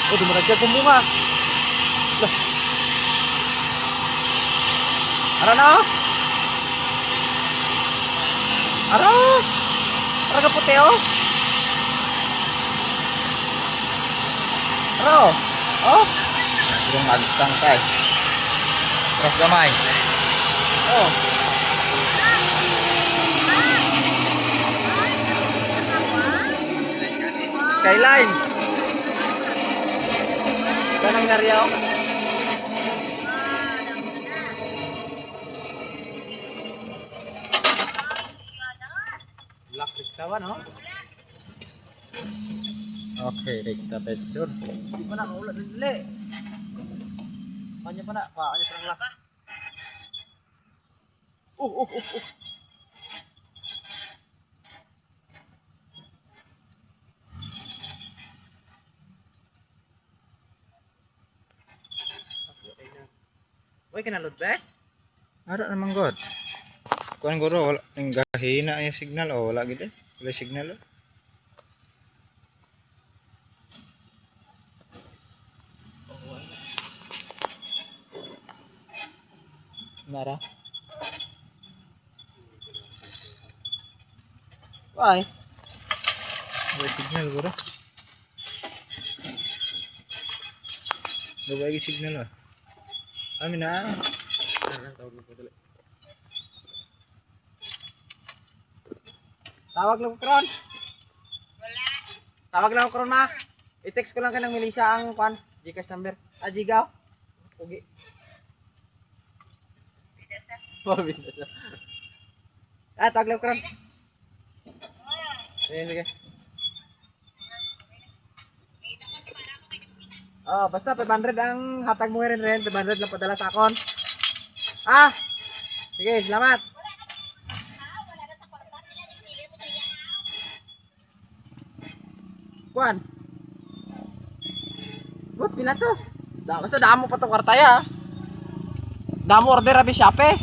Oh, dumaragdag ang bunga. Lah. Ara na. Ara. Ara ka puti oh. Ara. Oh. Yung agtang tay. Terus gamay. Oh. Skyline. Kanang nariyaw. Lakrik kawan, no? Oke, kita pecur. Di pa na kaulat dili. Kanya pa na, kanya pa ng lak. Uh. Uy, kinalod bes? Ada naman god. Kuan guro wala ning gahina yung signal oh wala gid. Wala signal oh. Nara. Why? Wala signal guro. Wala gid signal ah. Amin na. Tawag lang ko karon. Wala. Tawag lang ko karon ma. I-text ko lang kay ng Melissa ang kwan, GCash number. Ah, Gigaw. Ugi. Pabida. Ah, tawag lang ko karon. Sige. Oh, basta 500 ang hatag mo rin 500 lang padala sa akon. Ah. Sige, salamat. Kuan. But pila to? Basta damo pa to kwarta ya. Damo order abi Shopee.